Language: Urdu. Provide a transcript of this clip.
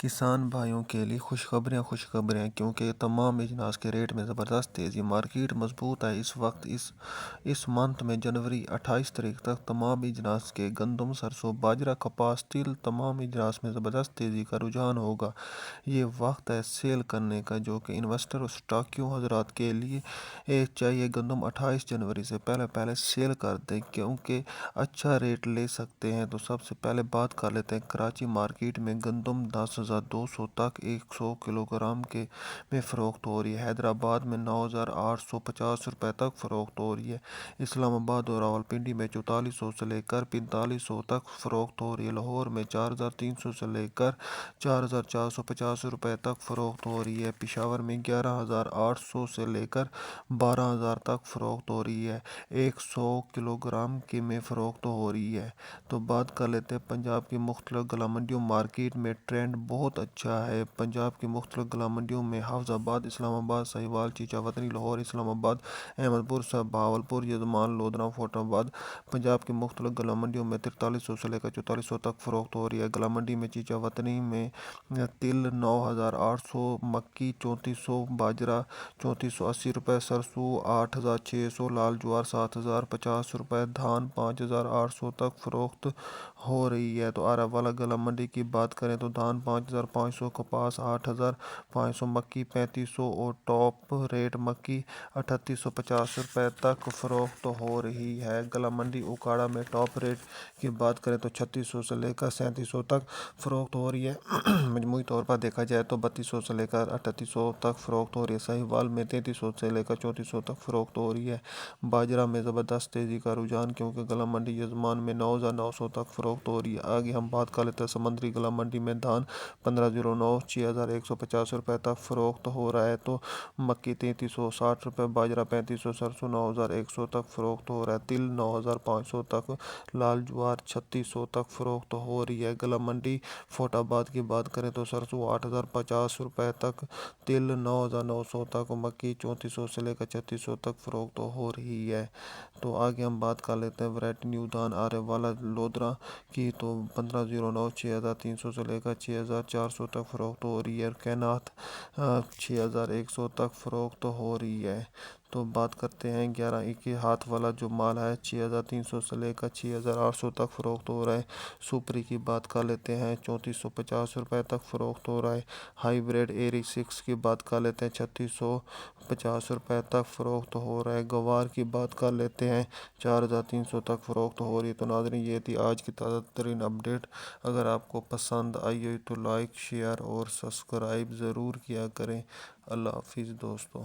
کسان بھائیوں کے لیے خوشخبریاں کیونکہ تمام اجناس کے ریٹ میں زبردست تیزی۔ مارکیٹ مضبوط ہے اس وقت۔ اس منتھ میں جنوری 28 تاریخ تک تمام اجناس کے گندم، سرسوں، باجرہ، کپاس، تل تمام اجناس میں زبردست تیزی کا رجحان ہوگا۔ یہ وقت ہے سیل کرنے کا جو کہ انویسٹر اور اسٹاکیوں حضرات کے لیے چاہیے گندم 28 جنوری سے پہلے سیل کر دیں کیونکہ اچھا ریٹ لے سکتے ہیں۔ تو سب سے پہلے بات کر لیتے ہیں کراچی مارکیٹ میں گندم 10,200 تک 100 کلو گرام میں فروخت ہو رہی ہے۔ حیدرآباد میں 9,850 روپے تک فروخت ہو رہی ہے۔ اسلام آباد اور راولپنڈی میں 4400 سے لے کر 4500 تک فروخت ہو رہی ہے۔ لاہور میں 4,300 سے لے کر 4,450 روپے تک فروخت ہو رہی ہے۔ پشاور میں 11,800 سے لے کر 12,000 تک فروخت ہو رہی ہے۔ 100 کلو گرام میں فروخت ہو رہی ہے۔ تو بات کر لیتے ہیں پنجاب کی مختلف گلا منڈیوں۔ مارکیٹ میں ٹرینڈ بہت اچھا ہے۔ پنجاب کی مختلف گلا منڈیوں میں حفظ آباد، اسلام آباد، سہیوال، چیچا وطنی، لاہور، اسلام آباد، احمد پور، بہاولپور، یزمان، لودھنا، فیصل آباد۔ پنجاب کی مختلف گلا منڈیوں میں 4300 سے لے کر 4400 تک فروخت ہو رہی ہے۔ گلا منڈی میں چیچا وطنی میں تل 9,800، مکی 3400، باجرہ 3480 روپے، سرسوں 8,600، لال جوار 7,050 روپے، دھان 5,800 تک فروخت ہو رہی ہے۔ تو آراولہ گلا منڈی کی بات کریں تو دھان 5,500، کپاس 8,500، مکی 3,500 اور ٹاپ ریٹ مکی 3,850 روپے تک فروخت ہو رہی ہے۔ گلا منڈی اوکاڑا میں ٹاپ ریٹ کی بات کریں تو 3,600 سے لے کر 3,700 تک فروخت ہو رہی ہے۔ مجموعی طور پر دیکھا جائے تو 3,200 سے لے کر 3,800 تک فروخت ہو رہی ہے۔ سہیوال میں 3,300 سے لے کر 3,400 تک فروخت ہو رہی ہے۔ باجرہ میں زبردست تیزی کا رجحان کیونکہ گلا منڈی یزمان میں 9,900 تک فروخت ہو رہی ہے۔ آگے ہم بات کر لیتے ہیں سمندری گلا منڈی میں دھان 1509 6,150 روپے تک فروخت ہو رہا ہے۔ تو مکی 3,360 روپے، باجرہ 3,500، سرسوں 9,100 تک فروخت ہو رہا ہے۔ تل 9,500 تک، لال جوار 3,600 تک فروخت ہو رہی ہے۔ گلا منڈی فیصل آباد کی بات کریں تو سرسوں 8,050 روپے تک، تل 9,900 تک، مکی 3400 سے لے کر 3600 تک فروخت ہو رہی ہے۔ تو آگے ہم بات کر لیتے ہیں ویرائٹی نیو دھان آراولہ لودھنا کی تو 1509 6,300 سے لے کر 6,400 تک فروخت ہو رہی ہے۔ اور کیناتھ 6,100 تک فروخت ہو رہی ہے۔ تو بات کرتے ہیں 11-21 ہاتھ والا جو مال ہے 6,300 سے لے کر 6,800 تک فروخت ہو رہا ہے۔ سپری کی بات کر لیتے ہیں 3,450 روپے تک فروخت ہو رہا ہے۔ ہائی بریڈ ایری 6 کی بات کر لیتے ہیں 3,650 روپے تک فروخت ہو رہا ہے۔ گوار کی بات کر لیتے ہیں 4,300 تک فروخت ہو رہی ہے۔ تو ناظرین یہ تھی آج کی تازہ ترین اپڈیٹ۔ اگر آپ کو پسند آئی ہو تو لائک، شیئر اور سبسکرائب ضرور کیا کریں۔ اللہ حافظ دوستو۔